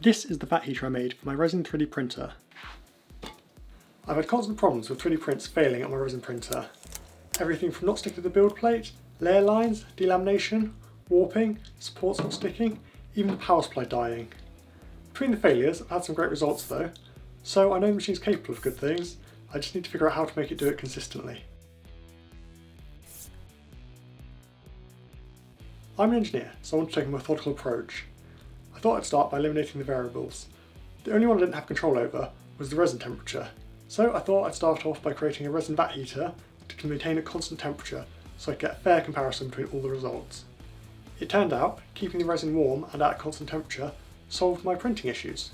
This is the vat heater I made for my resin 3D printer. I've had constant problems with 3D prints failing on my resin printer. Everything from not sticking to the build plate, layer lines, delamination, warping, supports not sticking, even the power supply dying. Between the failures, I've had some great results though, so I know the machine's capable of good things, I just need to figure out how to make it do it consistently. I'm an engineer, so I want to take a methodical approach. I thought I'd start by eliminating the variables. The only one I didn't have control over was the resin temperature, so I thought I'd start off by creating a resin vat heater to maintain a constant temperature so I could get a fair comparison between all the results. It turned out keeping the resin warm and at a constant temperature solved my printing issues.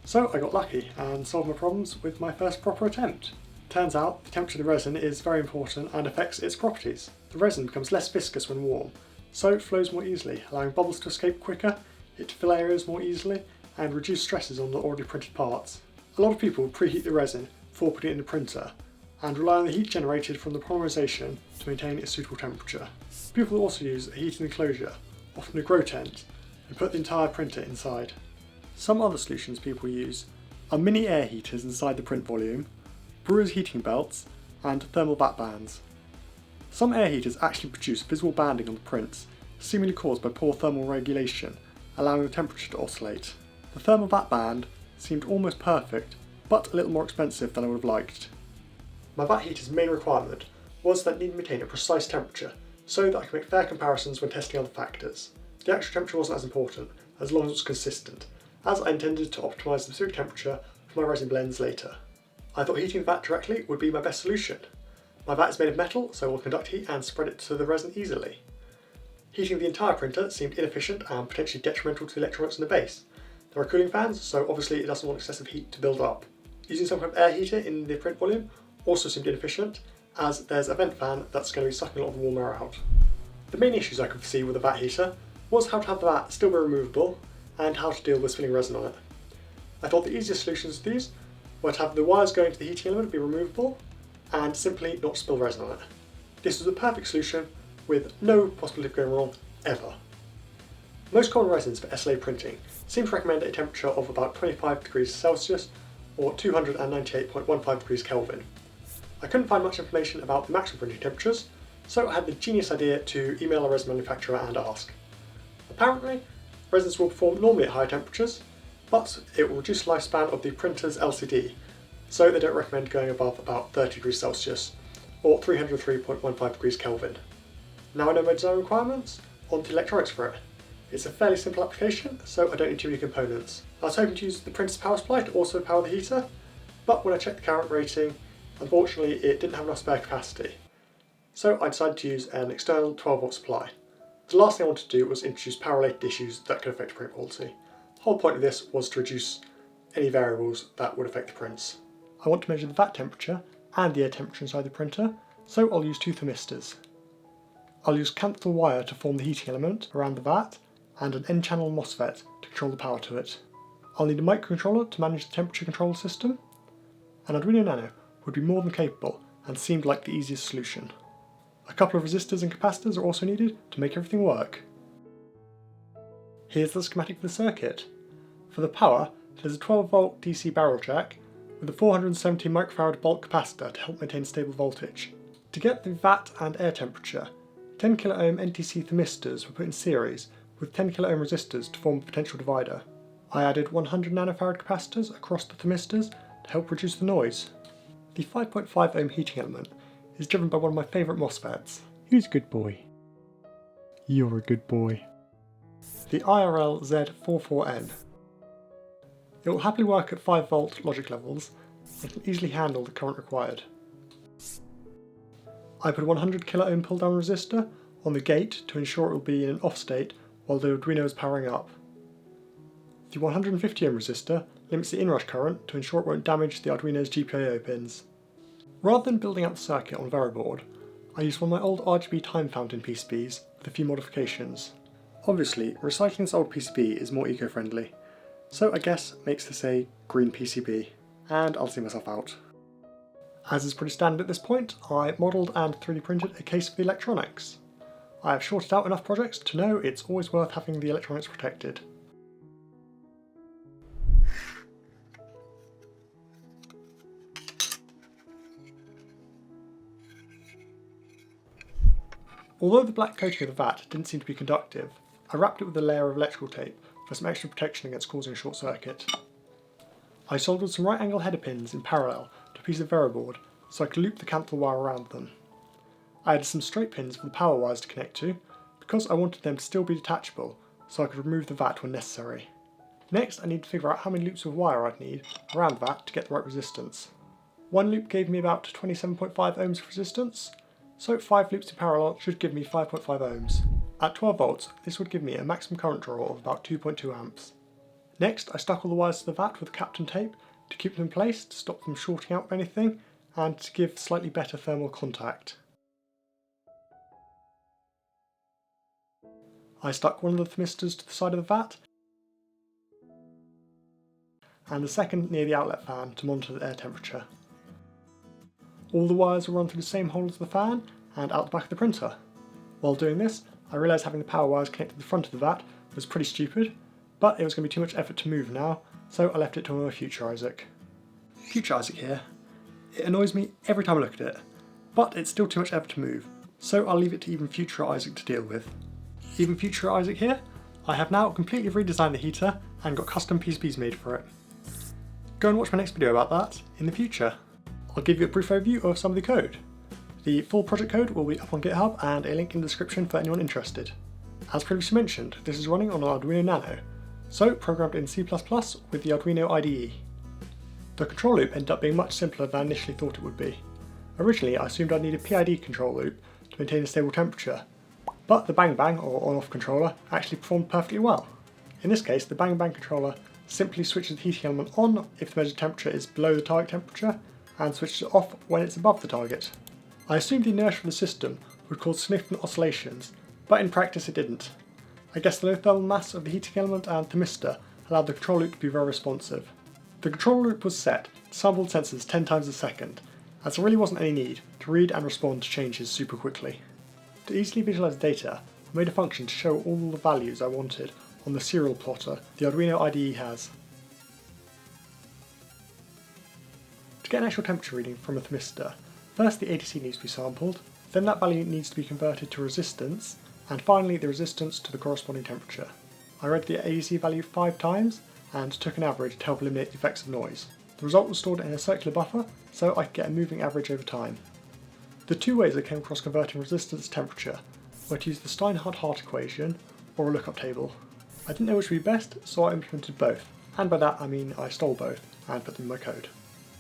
So I got lucky and solved my problems with my first proper attempt. Turns out the temperature of the resin is very important and affects its properties. The resin becomes less viscous when warm, so it flows more easily, allowing bubbles to escape quicker, it to fill areas more easily, and reduce stresses on the already printed parts. A lot of people preheat the resin before putting it in the printer, and rely on the heat generated from the polymerization to maintain a suitable temperature. People also use a heating enclosure, often a grow tent, and put the entire printer inside. Some other solutions people use are mini air heaters inside the print volume, brewer's heating belts, and thermal vat bands. Some air heaters actually produce visible banding on the prints, seemingly caused by poor thermal regulation, allowing the temperature to oscillate. The thermal vat band seemed almost perfect, but a little more expensive than I would have liked. My vat heater's main requirement was that it needed to maintain a precise temperature, so that I could make fair comparisons when testing other factors. The actual temperature wasn't as important, as long as it was consistent, as I intended to optimise the specific temperature for my resin blends later. I thought heating the vat directly would be my best solution. My vat is made of metal, so it will conduct heat and spread it to the resin easily. Heating the entire printer seemed inefficient and potentially detrimental to the electronics in the base. There are cooling fans, so obviously it doesn't want excessive heat to build up. Using some kind of air heater in the print volume also seemed inefficient, as there's a vent fan that's going to be sucking a lot of the warm air out. The main issues I could foresee with the vat heater was how to have the vat still be removable and how to deal with spilling resin on it. I thought the easiest solutions to these were to have the wires going to the heating element be removable and simply not spill resin on it. This was a perfect solution with no possibility of going wrong ever. Most common resins for SLA printing seem to recommend a temperature of about 25 degrees Celsius or 298.15 degrees Kelvin. I couldn't find much information about the maximum printing temperatures, so I had the genius idea to email a resin manufacturer and ask. Apparently, resins will perform normally at higher temperatures, but it will reduce the lifespan of the printer's LCD, so they don't recommend going above about 30 degrees Celsius or 303.15 degrees Kelvin. Now I know my design requirements, on to electronics for it. It's a fairly simple application, so I don't need too many components. I was hoping to use the printer's power supply to also power the heater, but when I checked the current rating, unfortunately it didn't have enough spare capacity. So I decided to use an external 12-volt supply. The last thing I wanted to do was introduce power-related issues that could affect print quality. The whole point of this was to reduce any variables that would affect the prints. I want to measure the vat temperature and the air temperature inside the printer, so I'll use two thermistors. I'll use Kanthal wire to form the heating element around the vat, and an N-channel MOSFET to control the power to it. I'll need a microcontroller to manage the temperature control system. An Arduino Nano would be more than capable and seemed like the easiest solution. A couple of resistors and capacitors are also needed to make everything work. Here's the schematic for the circuit. For the power, there's a 12-volt DC barrel jack with a 470 microfarad bulk capacitor to help maintain stable voltage. To get the vat and air temperature, 10 kilo ohm NTC thermistors were put in series with 10 kilo ohm resistors to form a potential divider. I added 100 nanofarad capacitors across the thermistors to help reduce the noise. The 5.5 ohm heating element is driven by one of my favourite MOSFETs. Who's a good boy? You're a good boy. The IRL Z44N. It will happily work at 5 volt logic levels and can easily handle the current required. I put a 100 kilo ohm pull down resistor on the gate to ensure it will be in an off state while the Arduino is powering up. The 150 ohm resistor limits the inrush current to ensure it won't damage the Arduino's GPIO pins. Rather than building out the circuit on a Veroboard, I used one of my old RGB time fountain PCBs with a few modifications. Obviously, recycling this old PCB is more eco-friendly, so I guess makes this a green PCB, and I'll see myself out. As is pretty standard at this point, I modelled and 3D printed a case for the electronics. I have sorted out enough projects to know it's always worth having the electronics protected. Although the black coating of the vat didn't seem to be conductive, I wrapped it with a layer of electrical tape for some extra protection against causing a short circuit. I soldered some right angle header pins in parallel to a piece of Veriboard so I could loop the Kanthal wire around them. I added some straight pins for the power wires to connect to because I wanted them to still be detachable so I could remove the vat when necessary. Next I need to figure out how many loops of wire I'd need around the vat to get the right resistance. One loop gave me about 27.5 ohms of resistance, so 5 loops in parallel should give me 5.5 ohms. At 12 volts, this would give me a maximum current draw of about 2.2 amps. Next, I stuck all the wires to the vat with Kapton tape to keep them in place, to stop them shorting out anything, and to give slightly better thermal contact. I stuck one of the thermistors to the side of the vat, and the second near the outlet fan to monitor the air temperature. All the wires will run through the same hole as the fan and out the back of the printer. While doing this, I realised having the power wires connected to the front of the vat was pretty stupid, but it was going to be too much effort to move now, so I left it to my future Isaac. Future Isaac here. It annoys me every time I look at it, but it's still too much effort to move, so I'll leave it to even future Isaac to deal with. Even future Isaac here, I have now completely redesigned the heater and got custom PCBs made for it. Go and watch my next video about that in the future. I'll give you a brief overview of some of the code. The full project code will be up on GitHub and a link in the description for anyone interested. As previously mentioned, this is running on an Arduino Nano, so programmed in C++ with the Arduino IDE. The control loop ended up being much simpler than I initially thought it would be. Originally I assumed I'd need a PID control loop to maintain a stable temperature, but the Bang Bang or on-off controller actually performed perfectly well. In this case, the Bang Bang controller simply switches the heating element on if the measured temperature is below the target temperature, and switches it off when it's above the target. I assumed the inertia of the system would cause significant oscillations, but in practice it didn't. I guess the low thermal mass of the heating element and thermistor allowed the control loop to be very responsive. The control loop was set to sample sensors 10 times a second, as there really wasn't any need to read and respond to changes super quickly. To easily visualise data, I made a function to show all the values I wanted on the serial plotter the Arduino IDE has. To get an actual temperature reading from a thermistor, first the ADC needs to be sampled, then that value needs to be converted to resistance, and finally the resistance to the corresponding temperature. I read the ADC value 5 times and took an average to help eliminate the effects of noise. The result was stored in a circular buffer, so I could get a moving average over time. The two ways I came across converting resistance to temperature were to use the Steinhart-Hart equation or a lookup table. I didn't know which would be best, so I implemented both, and by that I mean I stole both and put them in my code.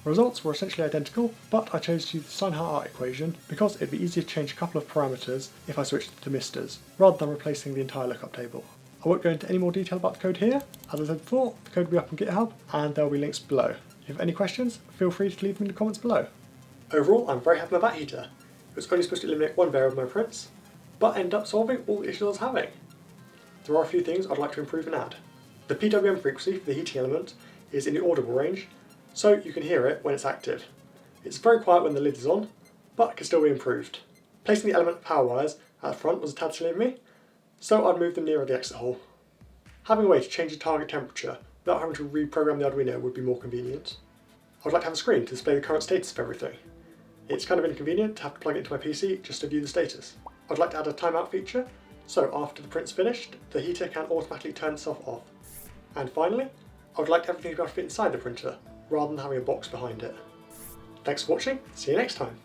The results were essentially identical, but I chose to use the Steinhart-Hart equation because it'd be easier to change a couple of parameters if I switched to thermistors, rather than replacing the entire lookup table. I won't go into any more detail about the code here. As I said before, the code will be up on GitHub, and there will be links below. If you have any questions, feel free to leave them in the comments below. Overall, I'm very happy with that heater. It was only supposed to eliminate one variable of my prints, but ended up solving all the issues I was having. There are a few things I'd like to improve and add. The PWM frequency for the heating element is in the audible range, so you can hear it when it's active. It's very quiet when the lid is on, but can still be improved. Placing the element power wires at the front was a tad silly of me, so I'd move them nearer the exit hole. Having a way to change the target temperature without having to reprogram the Arduino would be more convenient. I would like to have a screen to display the current status of everything. It's kind of inconvenient to have to plug it into my PC just to view the status. I'd like to add a timeout feature, so after the print's finished, the heater can automatically turn itself off. And finally, I would like everything to be able to fit inside the printer, rather than having a box behind it. Thanks for watching, see you next time!